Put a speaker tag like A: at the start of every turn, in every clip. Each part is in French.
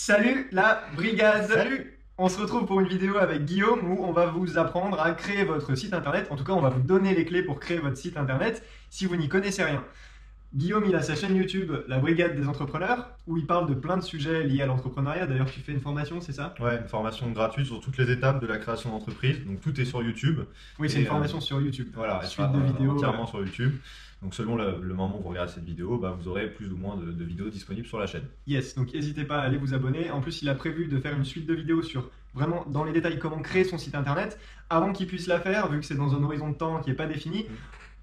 A: Salut la brigade!
B: Salut!
A: On se retrouve pour une vidéo avec Guillaume où on va vous apprendre à créer votre site internet. En tout cas, on va vous donner les clés pour créer votre site internet si vous n'y connaissez rien. Guillaume, il a sa chaîne YouTube, La Brigade des Entrepreneurs, où il parle de plein de sujets liés à l'entrepreneuriat. D'ailleurs, tu fais une formation, c'est ça?
B: Ouais, une formation gratuite sur toutes les étapes de la création d'entreprise. Donc tout est sur YouTube.
A: Oui, c'est une formation sur YouTube.
B: Voilà,
A: Suite de vidéos.
B: entièrement sur YouTube. Donc selon le moment où vous regardez cette vidéo, vous aurez plus ou moins de vidéos disponibles sur la chaîne.
A: Yes, donc n'hésitez pas à aller vous abonner. En plus, il a prévu de faire une suite de vidéos sur vraiment dans les détails comment créer son site internet. Avant qu'il puisse la faire, vu que c'est dans un horizon de temps qui n'est pas défini,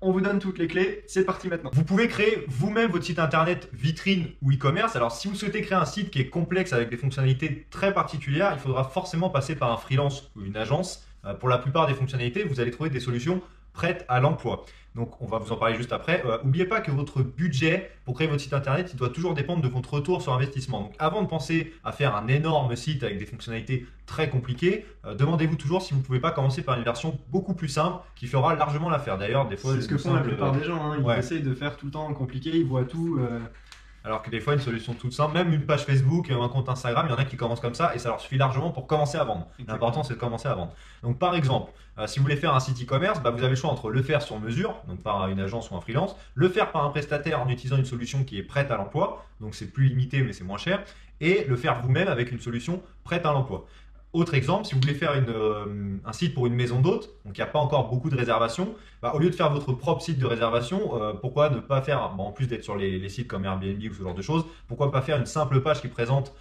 A: on vous donne toutes les clés. C'est parti maintenant.
B: Vous pouvez créer vous-même votre site internet vitrine ou e-commerce. Alors si vous souhaitez créer un site qui est complexe avec des fonctionnalités très particulières, il faudra forcément passer par un freelance ou une agence. Pour la plupart des fonctionnalités, vous allez trouver des solutions prêtes à l'emploi. Donc on va vous en parler juste après. N'oubliez pas que votre budget pour créer votre site internet, il doit toujours dépendre de votre retour sur investissement. Donc avant de penser à faire un énorme site avec des fonctionnalités très compliquées, demandez-vous toujours si vous ne pouvez pas commencer par une version beaucoup plus simple qui fera largement l'affaire. D'ailleurs, des fois,
A: c'est ce que font la plupart des gens, hein. Ils
B: Ouais.
A: essayent de faire tout le temps compliqué, ils voient tout.
B: Alors que des fois, une solution toute simple, même une page Facebook, un compte Instagram, il y en a qui commencent comme ça et ça leur suffit largement pour commencer à vendre. L'important, c'est de commencer à vendre. Donc, par exemple, si vous voulez faire un site e-commerce, vous avez le choix entre le faire sur mesure, donc par une agence ou un freelance, le faire par un prestataire en utilisant une solution qui est prête à l'emploi, donc c'est plus limité mais c'est moins cher, et le faire vous-même avec une solution prête à l'emploi. Autre exemple, si vous voulez faire un site pour une maison d'hôte, donc il n'y a pas encore beaucoup de réservations, au lieu de faire votre propre site de réservation, pourquoi ne pas faire, en plus d'être sur les sites comme Airbnb ou ce genre de choses, pourquoi pas faire une simple page qui présente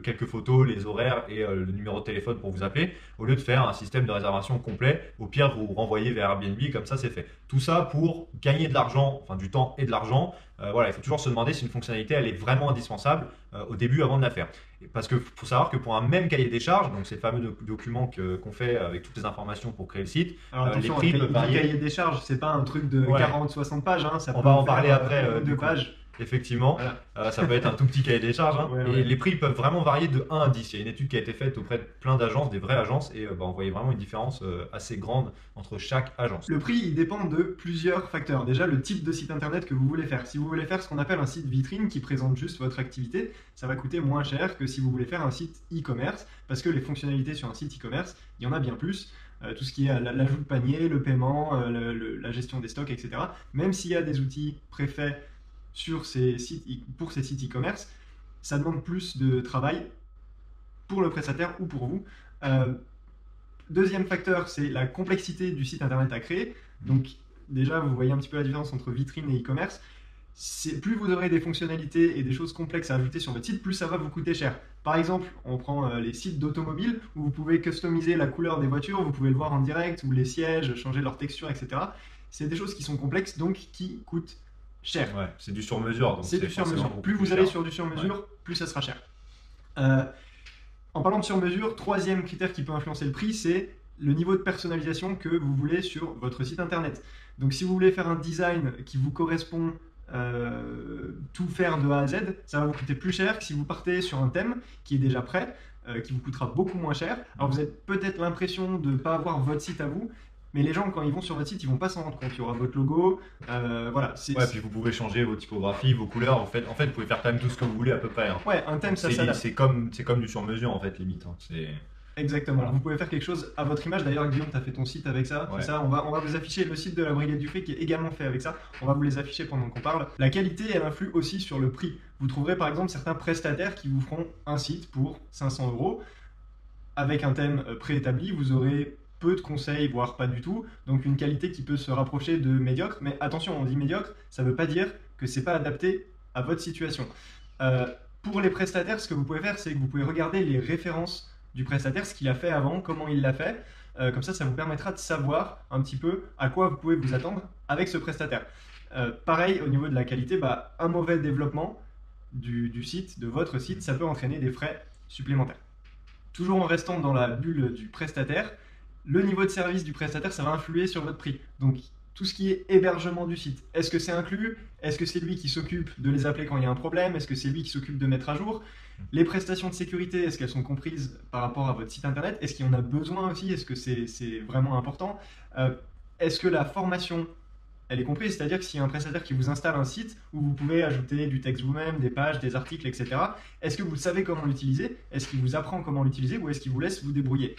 B: quelques photos, les horaires et le numéro de téléphone pour vous appeler, au lieu de faire un système de réservation complet. Au pire, vous renvoyez vers Airbnb, comme ça c'est fait. Tout ça pour gagner de l'argent, enfin du temps et de l'argent. Voilà, il faut toujours se demander si une fonctionnalité elle est vraiment indispensable au début avant de la faire. Parce qu'il faut savoir que pour un même cahier des charges, donc c'est le fameux document qu'on fait avec toutes les informations pour créer le site,
A: Alors attention,
B: les prix peuvent varier.
A: le cahier des charges, c'est pas un truc de
B: Ouais.
A: 40-60 pages, hein. Ça
B: On
A: peut
B: va en
A: faire,
B: parler après,
A: deux
B: du coup.
A: pages.
B: Effectivement,
A: Voilà.
B: ça peut être un tout petit cahier des charges, hein.
A: Ouais,
B: Et
A: ouais.
B: les prix peuvent vraiment varier de 1 à 10. Il y a une étude qui a été faite auprès de plein d'agences, des vraies agences, et on voyait vraiment une différence assez grande entre chaque agence.
A: Le prix, il dépend de plusieurs facteurs. Déjà, le type de site internet que vous voulez faire. Si vous voulez faire ce qu'on appelle un site vitrine qui présente juste votre activité, ça va coûter moins cher que si vous voulez faire un site e-commerce, parce que les fonctionnalités sur un site e-commerce, il y en a bien plus. Tout ce qui est l'ajout de panier, le paiement, la gestion des stocks, etc. Même s'il y a des outils préfaits sur ces sites, pour ces sites e-commerce, ça demande plus de travail pour le prestataire ou pour vous. Deuxième facteur, c'est la complexité du site internet à créer. Donc déjà, vous voyez un petit peu la différence entre vitrine et e-commerce. Plus vous aurez des fonctionnalités et des choses complexes à ajouter sur votre site, plus ça va vous coûter cher. Par exemple, on prend les sites d'automobile où vous pouvez customiser la couleur des voitures, vous pouvez le voir en direct, ou les sièges, changer leur texture, etc. C'est des choses qui sont complexes, donc qui coûtent cher.
B: Ouais, c'est du sur-mesure.
A: C'est du sur-mesure.
B: forcément
A: Plus
B: beaucoup
A: vous allez
B: cher.
A: sur du sur-mesure, plus ça sera cher. En parlant de sur-mesure, troisième critère qui peut influencer le prix, c'est le niveau de personnalisation que vous voulez sur votre site internet. Donc si vous voulez faire un design qui vous correspond, tout faire de A à Z, ça va vous coûter plus cher que si vous partez sur un thème qui est déjà prêt, qui vous coûtera beaucoup moins cher. Alors vous avez peut-être l'impression de ne pas avoir votre site à vous, mais les gens, quand ils vont sur votre site, ils vont pas s'en rendre compte. Il y aura votre logo, voilà.
B: Ouais, puis vous pouvez changer vos typographies, vos couleurs. En fait, vous pouvez faire quand même tout ce que vous voulez à peu près, hein.
A: Ouais, un thème, ça s'adapte.
B: C'est comme du sur-mesure en fait, limite, hein.
A: Exactement.
B: Voilà.
A: Vous pouvez faire quelque chose à votre image. D'ailleurs, Guillaume, tu as fait ton site avec ça.
B: Ouais.
A: C'est ça. On va vous afficher le site de la Brigade du Fric qui est également fait avec ça. On va vous les afficher pendant qu'on parle. La qualité, elle influe aussi sur le prix. Vous trouverez par exemple certains prestataires qui vous feront un site pour 500 €. Avec un thème préétabli, vous aurez peu de conseils, voire pas du tout. Donc une qualité qui peut se rapprocher de médiocre. Mais attention, on dit médiocre, ça ne veut pas dire que c'est pas adapté à votre situation. Pour les prestataires, ce que vous pouvez faire, c'est que vous pouvez regarder les références du prestataire, ce qu'il a fait avant, comment il l'a fait. Comme ça vous permettra de savoir un petit peu à quoi vous pouvez vous attendre avec ce prestataire. Pareil, au niveau de la qualité, un mauvais développement du site, de votre site, ça peut entraîner des frais supplémentaires. Toujours en restant dans la bulle du prestataire, le niveau de service du prestataire, ça va influer sur votre prix. Donc, tout ce qui est hébergement du site, est-ce que c'est inclus? Est-ce que c'est lui qui s'occupe de les appeler quand il y a un problème? Est-ce que c'est lui qui s'occupe de mettre à jour? Les prestations de sécurité, est-ce qu'elles sont comprises par rapport à votre site internet? Est-ce qu'il y en a besoin aussi? Est-ce que c'est vraiment important? Est-ce que la formation elle est comprise. C'est-à-dire que s'il y a un prestataire qui vous installe un site où vous pouvez ajouter du texte vous-même, des pages, des articles, etc., est-ce que vous savez comment l'utiliser? Est-ce qu'il vous apprend comment l'utiliser ou est-ce qu'il vous laisse vous débrouiller?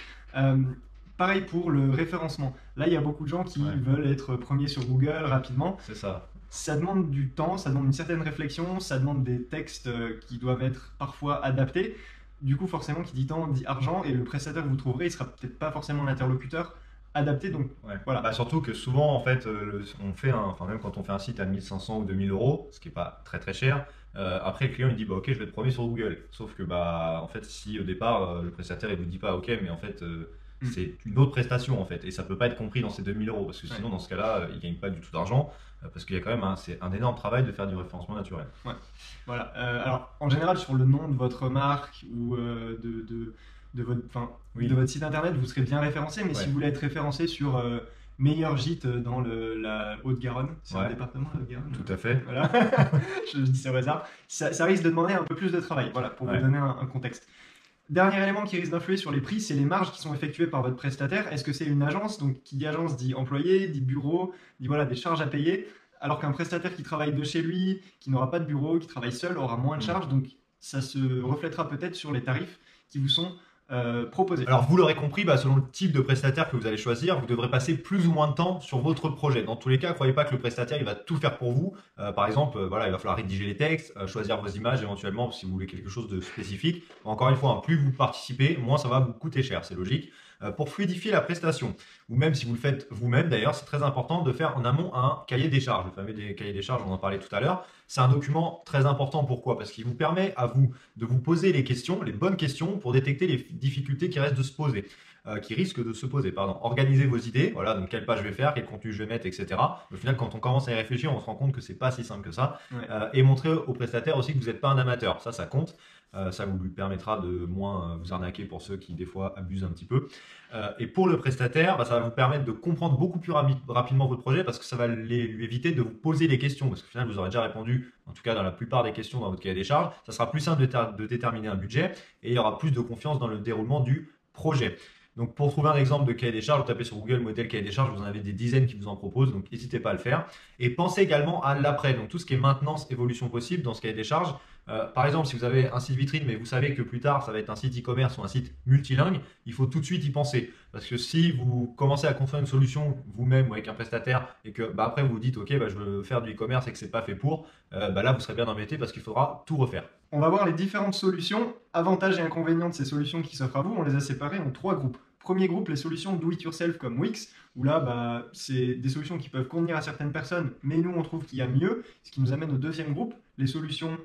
A: Pareil pour le référencement. Là, il y a beaucoup de gens qui veulent être premiers sur Google rapidement.
B: C'est ça.
A: Ça demande du temps, ça demande une certaine réflexion, ça demande des textes qui doivent être parfois adaptés. Du coup, forcément, qui dit temps dit argent, et le prestataire que vous trouverez, il sera peut-être pas forcément l'interlocuteur adapté. Donc voilà.
B: Bah, surtout que souvent, en fait, même quand on fait un site à 1500 ou 2000 euros, ce qui n'est pas très très cher, après le client il dit bah ok, je vais être premier sur Google. Sauf que bah en fait, si au départ le prestataire il vous dit pas ok, mais en fait c'est une autre prestation en fait, et ça peut pas être compris dans ces 2000 euros parce que sinon dans ce cas-là il gagne pas du tout d'argent parce qu'il y a quand même c'est un énorme travail de faire du référencement naturel.
A: Voilà. Alors en général sur le nom de votre marque ou de votre site internet, vous serez bien référencé, mais si vous voulez être référencé sur meilleur gîte dans la Haute-Garonne, c'est un département de Haute-Garonne.
B: Tout à fait.
A: Voilà. je dis ça au hasard. Ça risque de demander un peu plus de travail, voilà, pour vous donner un contexte. Dernier élément qui risque d'influer sur les prix, c'est les marges qui sont effectuées par votre prestataire. Est-ce que c'est une agence? Donc qui dit agence dit employé, dit bureau, dit voilà des charges à payer. Alors qu'un prestataire qui travaille de chez lui, qui n'aura pas de bureau, qui travaille seul, aura moins de charges. Donc ça se reflètera peut-être sur les tarifs qui vous sont proposés.
B: Alors vous l'aurez compris, selon le type de prestataire que vous allez choisir, vous devrez passer plus ou moins de temps sur votre projet. Dans tous les cas, ne croyez pas que le prestataire il va tout faire pour vous. Par exemple, il va falloir rédiger les textes, choisir vos images éventuellement si vous voulez quelque chose de spécifique. Encore une fois, plus vous participez, moins ça va vous coûter cher, c'est logique. Pour fluidifier la prestation, ou même si vous le faites vous-même d'ailleurs, c'est très important de faire en amont un cahier des charges. Le fameux cahier des charges, on en parlait tout à l'heure. C'est un document très important. Pourquoi? Parce qu'il vous permet à vous de vous poser les questions, les bonnes questions pour détecter les difficultés qui risquent de se poser. Organiser vos idées, voilà, donc quelle page je vais faire, quel contenu je vais mettre, etc. Au final, quand on commence à y réfléchir, on se rend compte que c'est pas si simple que ça. Et montrer au prestataire aussi que vous n'êtes pas un amateur. Ça compte. Ça vous lui permettra de moins vous arnaquer pour ceux qui des fois abusent un petit peu. Et pour le prestataire, ça va vous permettre de comprendre beaucoup plus rapidement votre projet parce que ça va lui éviter de vous poser les questions parce qu'au final vous aurez déjà répondu, en tout cas dans la plupart des questions dans votre cahier des charges. Ça sera plus simple de déterminer un budget et il y aura plus de confiance dans le déroulement du projet. Donc pour trouver un exemple de cahier des charges, vous tapez sur Google modèle cahier des charges, vous en avez des dizaines qui vous en proposent, donc n'hésitez pas à le faire. Et pensez également à l'après, donc tout ce qui est maintenance, évolution possible dans ce cahier des charges. Par exemple, si vous avez un site vitrine, mais vous savez que plus tard, ça va être un site e-commerce ou un site multilingue, il faut tout de suite y penser. Parce que si vous commencez à construire une solution vous-même ou avec un prestataire et que après vous vous dites ok, je veux faire du e-commerce et que c'est pas fait pour, là vous serez bien embêté parce qu'il faudra tout refaire.
A: On va voir les différentes solutions, avantages et inconvénients de ces solutions qui s'offrent à vous. On les a séparées en 3 groupes. Premier groupe, les solutions do-it-yourself comme Wix, où là, c'est des solutions qui peuvent convenir à certaines personnes, mais nous, on trouve qu'il y a mieux. Ce qui nous amène au deuxième groupe, les solutions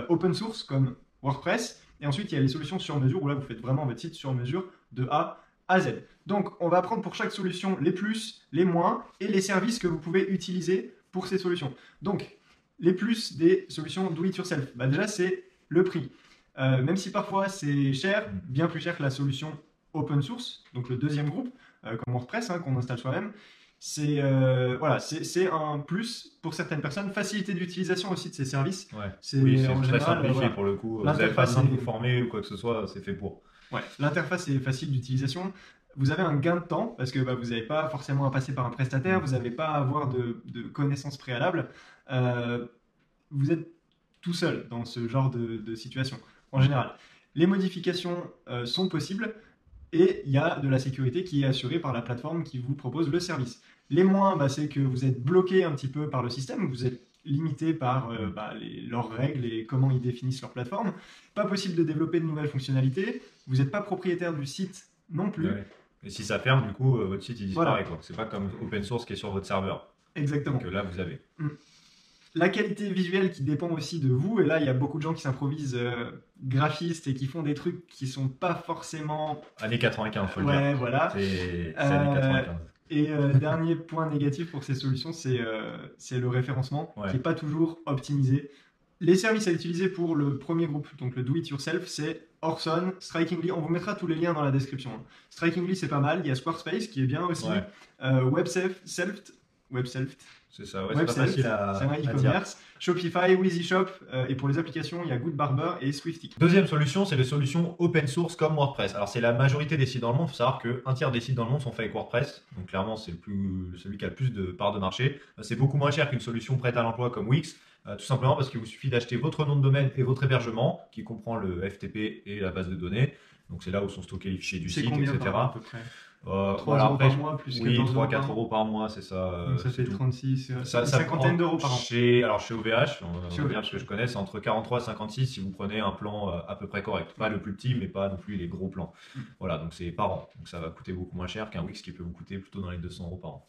A: open source comme WordPress. Et ensuite, il y a les solutions sur mesure, où là, vous faites vraiment votre site sur mesure de A à Z. Donc, on va prendre pour chaque solution les plus, les moins et les services que vous pouvez utiliser pour ces solutions. Donc, les plus des solutions do-it-yourself, déjà, c'est le prix. Même si parfois c'est cher, bien plus cher que la solution open source, donc le deuxième groupe, comme WordPress, qu'on installe soi-même, c'est un plus pour certaines personnes. Facilité d'utilisation aussi de ces services.
B: C'est très simplifié pour le coup. Vous n'avez pas besoin de vous former ou quoi que ce soit, c'est fait pour.
A: L'interface est facile d'utilisation. Vous avez un gain de temps parce que vous n'avez pas forcément à passer par un prestataire, vous n'avez pas à avoir de connaissances préalables. Vous êtes tout seul dans ce genre de situation, en général. Les modifications sont possibles et il y a de la sécurité qui est assurée par la plateforme qui vous propose le service. Les moins, c'est que vous êtes bloqué un petit peu par le système, vous êtes limité par leurs règles et comment ils définissent leur plateforme. Pas possible de développer de nouvelles fonctionnalités, vous n'êtes pas propriétaire du site non plus.
B: Et si ça ferme, du coup, votre site il disparaît. C'est pas comme open source qui est sur votre serveur.
A: Exactement.
B: Donc là, vous avez.
A: La qualité visuelle qui dépend aussi de vous, et là il y a beaucoup de gens qui s'improvisent graphistes et qui font des trucs qui sont pas forcément...
B: Années 95, faut le dire.
A: Voilà.
B: C'est années 95.
A: Et dernier point négatif pour ces solutions, c'est le référencement qui n'est pas toujours optimisé. Les services à utiliser pour le premier groupe, donc le do-it-yourself, c'est Orson, Strikingly. On vous mettra tous les liens dans la description. Strikingly, c'est pas mal. Il y a Squarespace qui est bien aussi. Webself, Webself.
B: C'est ça, ouais, c'est pas
A: Webself,
B: facile à
A: c'est un
B: dire.
A: e-commerce. Shopify, WeezyShop, et pour les applications, il y a Goodbarber et Swifty.
B: Deuxième solution, c'est les solutions open source comme WordPress. Alors, c'est la majorité des sites dans le monde. Il faut savoir qu'un tiers des sites dans le monde sont faits avec WordPress. Donc, clairement, c'est celui qui a le plus de parts de marché. C'est beaucoup moins cher qu'une solution prête à l'emploi comme Wix. Tout simplement parce qu'il vous suffit d'acheter votre nom de domaine et votre hébergement, qui comprend le FTP et la base de données. Donc, c'est là où sont stockés les fichiers du
A: C'est
B: site,
A: combien
B: etc.
A: par mois, à peu près 3
B: Voilà,
A: euros
B: après,
A: par mois, plus
B: oui,
A: 14 euros
B: 3-4
A: par mois.
B: euros par mois, c'est ça.
A: Donc ça
B: c'est
A: fait
B: tout.
A: 36, une
B: Ça
A: cinquantaine
B: prend
A: d'euros par an.
B: chez OVH,
A: Chez
B: on va dire
A: OVH.
B: parce que je connais, c'est entre 43 et 56 si vous prenez un plan à peu près correct. Pas le plus petit, mais pas non plus les gros plans. Voilà, donc c'est par an. Donc ça va coûter beaucoup moins cher qu'un Wix qui peut vous coûter plutôt dans les 200 euros par an.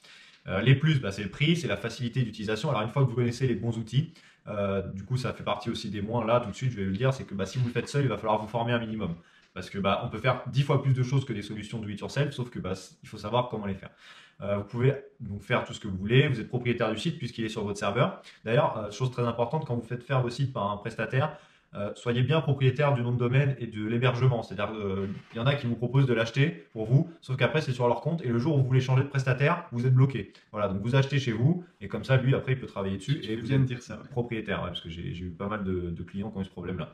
B: Les plus, bah, c'est le prix, c'est la facilité d'utilisation. Alors une fois que vous connaissez les bons outils, du coup ça fait partie aussi des moins. Là, tout de suite, je vais vous le dire, c'est que si vous le faites seul, il va falloir vous former un minimum. Parce que on peut faire 10 fois plus de choses que des solutions do it yourself, sauf que il faut savoir comment les faire. Vous pouvez donc faire tout ce que vous voulez, vous êtes propriétaire du site puisqu'il est sur votre serveur. D'ailleurs, chose très importante, quand vous faites faire vos sites par un prestataire, soyez bien propriétaire du nom de domaine et de l'hébergement. C'est-à-dire il y en a qui vous proposent de l'acheter pour vous, sauf qu'après c'est sur leur compte et le jour où vous voulez changer de prestataire, vous êtes bloqué. Voilà, donc vous achetez chez vous et comme ça, lui après il peut travailler dessus et vous
A: viens de
B: êtes
A: dire ça. Ouais.
B: propriétaire, parce que j'ai eu pas mal de clients qui ont eu ce problème-là.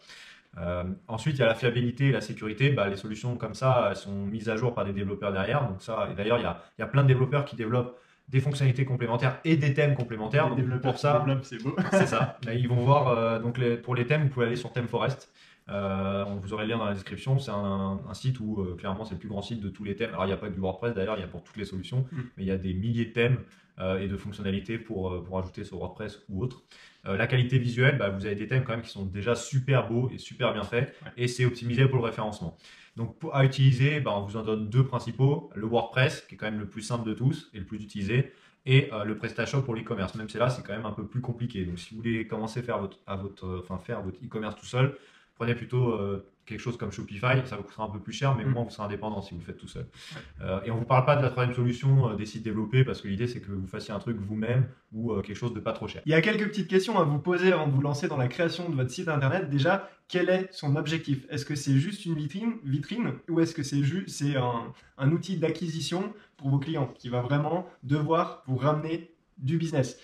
B: Ensuite, il y a la fiabilité et la sécurité. Les solutions comme ça, elles sont mises à jour par des développeurs derrière. Donc ça, et d'ailleurs, il y a plein de développeurs qui développent des fonctionnalités complémentaires et des thèmes complémentaires.
A: Les
B: Donc,
A: développeurs
B: pour ça,
A: c'est beau.
B: c'est ça. Là, ils vont voir. Pour les thèmes, vous pouvez aller sur ThemeForest. Vous aurez le lien dans la description. C'est un site où clairement c'est le plus grand site de tous les thèmes. Alors il n'y a pas que du WordPress d'ailleurs, il y a pour toutes les solutions, mais il y a des milliers de thèmes et de fonctionnalités pour ajouter sur WordPress ou autre. La qualité visuelle, vous avez des thèmes quand même qui sont déjà super beaux et super bien faits, et c'est optimisé pour le référencement. Donc à utiliser, on vous en donne deux principaux, le WordPress qui est quand même le plus simple de tous et le plus utilisé, et le PrestaShop pour l'e-commerce. Même c'est là, c'est quand même un peu plus compliqué. Donc si vous voulez commencer à faire votre e-commerce tout seul, prenez plutôt quelque chose comme Shopify, ça vous coûtera un peu plus cher, mais au moins vous serez indépendant si vous le faites tout seul. Et on ne vous parle pas de la troisième solution des sites développés, parce que l'idée c'est que vous fassiez un truc vous-même ou quelque chose de pas trop cher.
A: Il y a quelques petites questions à vous poser avant de vous lancer dans la création de votre site internet. Déjà, quel est son objectif? Est-ce que c'est juste une vitrine ou est-ce que c'est un outil d'acquisition pour vos clients qui va vraiment devoir vous ramener du business?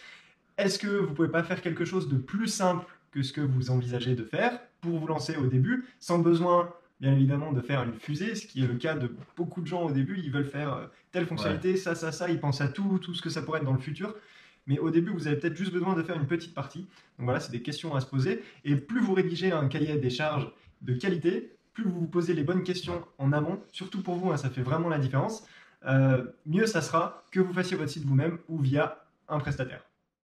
A: Est-ce que vous ne pouvez pas faire quelque chose de plus simple que ce que vous envisagez de faire pour vous lancer au début, sans besoin, bien évidemment, de faire une fusée, ce qui est le cas de beaucoup de gens au début. Ils veulent faire telle fonctionnalité, ça, ils pensent à tout ce que ça pourrait être dans le futur. Mais au début, vous avez peut-être juste besoin de faire une petite partie. Donc voilà, c'est des questions à se poser. Et plus vous rédigez un cahier des charges de qualité, plus vous vous posez les bonnes questions en amont, surtout pour vous, ça fait vraiment la différence, mieux ça sera que vous fassiez votre site vous-même ou via un prestataire.